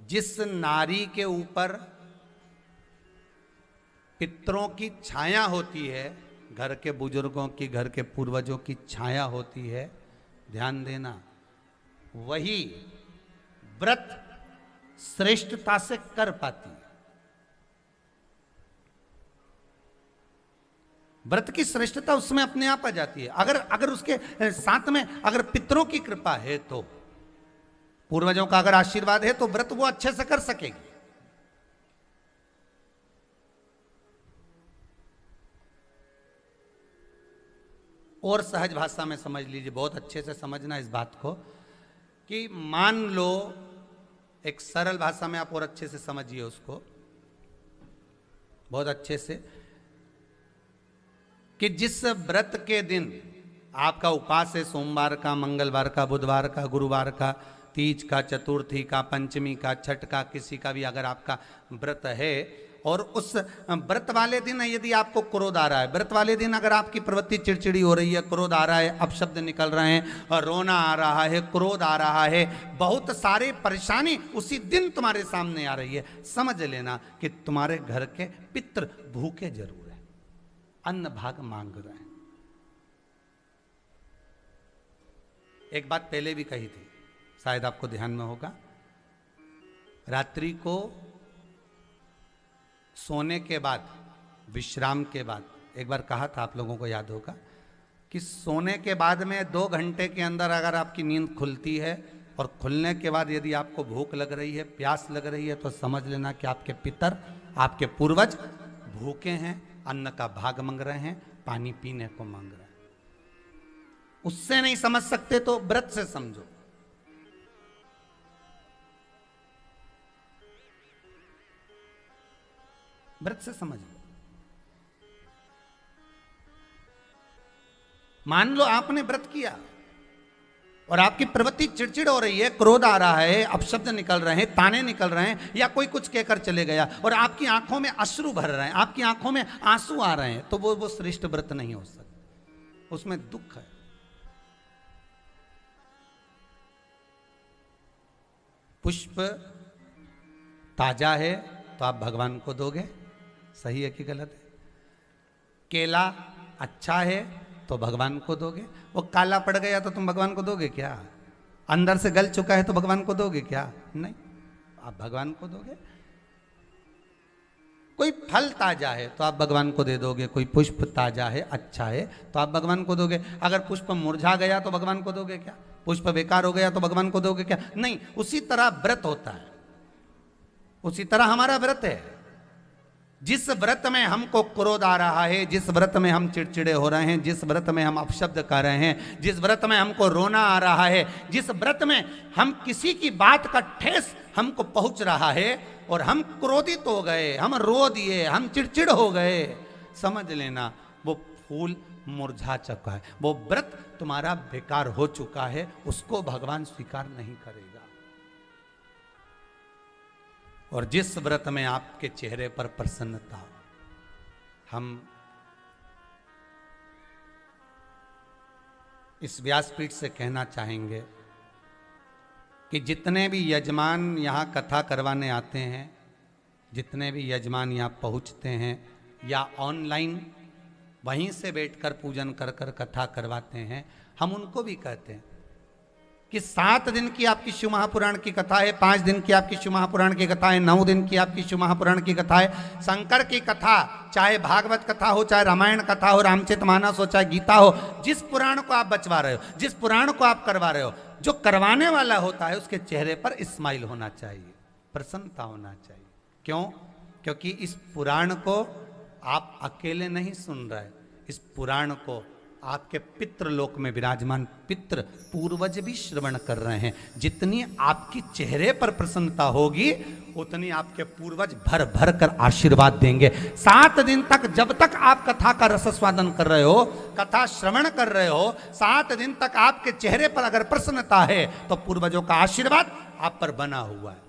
जिस नारी के ऊपर पितरों की छाया होती है, घर के बुजुर्गों की, घर के पूर्वजों की छाया होती है, ध्यान देना, वही व्रत श्रेष्ठता से कर पाती है। व्रत की श्रेष्ठता उसमें अपने आप आ जाती है। अगर उसके साथ में अगर पितरों की कृपा है, तो पूर्वजों का अगर आशीर्वाद है, तो व्रत वो अच्छे से कर सकेगी। और सहज भाषा में समझ लीजिए, बहुत अच्छे से समझना इस बात को, कि मान लो, एक सरल भाषा में आप और अच्छे से समझिए उसको, बहुत अच्छे से, कि जिस व्रत के दिन आपका उपवास है, सोमवार का, मंगलवार का, बुधवार का, गुरुवार का, तीज का, चतुर्थी का, पंचमी का, छठ का, किसी का भी अगर आपका व्रत है, और उस व्रत वाले दिन यदि आपको क्रोध आ रहा है, व्रत वाले दिन अगर आपकी प्रवृत्ति चिड़चिड़ी हो रही है, क्रोध आ रहा है, अपशब्द निकल रहे हैं, और रोना आ रहा है, क्रोध आ रहा है, बहुत सारे परेशानी उसी दिन तुम्हारे सामने आ रही है, समझ लेना कि तुम्हारे घर के पितृ भूखे जरूर है, अन्न भाग मांग रहे हैं। एक बात पहले भी कही थी, शायद आपको ध्यान में होगा, रात्रि को सोने के बाद, विश्राम के बाद, एक बार कहा था, आप लोगों को याद होगा, कि सोने के बाद में 2 घंटे के अंदर अगर आपकी नींद खुलती है, और खुलने के बाद यदि आपको भूख लग रही है, प्यास लग रही है, तो समझ लेना कि आपके पितर, आपके पूर्वज भूखे हैं, अन्न का भाग मांग रहे हैं, पानी पीने को मांग रहे हैं। उससे नहीं समझ सकते तो व्रत से समझो। व्रत से समझ लो। मान लो आपने व्रत किया और आपकी प्रवृत्ति चिड़चिड़ हो रही है, क्रोध आ रहा है, अपशब्द निकल रहे हैं, ताने निकल रहे हैं, या कोई कुछ कहकर चले गया, और आपकी आंखों में अश्रु भर रहे हैं, आपकी आंखों में आंसू आ रहे हैं, तो वो श्रेष्ठ व्रत नहीं हो सकता, उसमें दुख है। पुष्प ताजा है तो आप भगवान को दोगे, सही है कि गलत है? केला अच्छा है तो भगवान को दोगे, वो काला पड़ गया तो तुम भगवान को दोगे क्या? अंदर से गल चुका है तो भगवान को दोगे क्या? नहीं, आप भगवान को दोगे। कोई फल ताजा है तो आप भगवान को दे दोगे, कोई पुष्प ताजा है, अच्छा है, तो आप भगवान को दोगे। अगर पुष्प मुरझा गया तो भगवान को दोगे क्या? पुष्प बेकार हो गया तो भगवान को दोगे क्या? नहीं। उसी तरह व्रत होता है, उसी तरह हमारा व्रत है। जिस व्रत में हमको क्रोध आ रहा है, जिस व्रत में हम चिड़चिड़े हो रहे हैं, जिस व्रत में हम अपशब्द कर रहे हैं, जिस व्रत में हमको रोना आ रहा है, जिस व्रत में हम किसी की बात का ठेस हमको पहुंच रहा है और हम क्रोधित हो गए, हम रो दिए, हम चिड़चिड़ हो गए, समझ लेना वो फूल मुरझा चुका है, वो व्रत तुम्हारा बेकार हो चुका है, उसको भगवान स्वीकार नहीं करेगा। और जिस व्रत में आपके चेहरे पर प्रसन्नता हो, हम इस व्यासपीठ से कहना चाहेंगे कि जितने भी यजमान यहाँ कथा करवाने आते हैं, जितने भी यजमान यहाँ पहुँचते हैं या ऑनलाइन वहीं से बैठकर पूजन कर कर कथा करवाते हैं, हम उनको भी कहते हैं कि 7 दिन की आपकी शिव महापुराण की कथा है, 5 दिन की आपकी शिव महापुराण की कथा है, 9 दिन की आपकी शिव महापुराण की कथा है। शंकर की कथा, चाहे भागवत कथा हो, चाहे रामायण कथा हो, रामचरितमानस हो, चाहे गीता हो, जिस पुराण को आप बचवा रहे हो, जिस पुराण को आप करवा रहे हो, जो करवाने वाला होता है उसके चेहरे पर स्माइल होना चाहिए, प्रसन्नता होना चाहिए। क्यों? क्योंकि इस पुराण को आप अकेले नहीं सुन रहे, इस पुराण को आपके पितृलोक में विराजमान पितृ पूर्वज भी श्रवण कर रहे हैं। जितनी आपकी चेहरे पर प्रसन्नता होगी, उतनी आपके पूर्वज भर भर कर आशीर्वाद देंगे। 7 दिन तक, जब तक आप कथा का रसस्वादन कर रहे हो, कथा श्रवण कर रहे हो, 7 दिन तक आपके चेहरे पर अगर प्रसन्नता है तो पूर्वजों का आशीर्वाद आप पर बना हुआ है।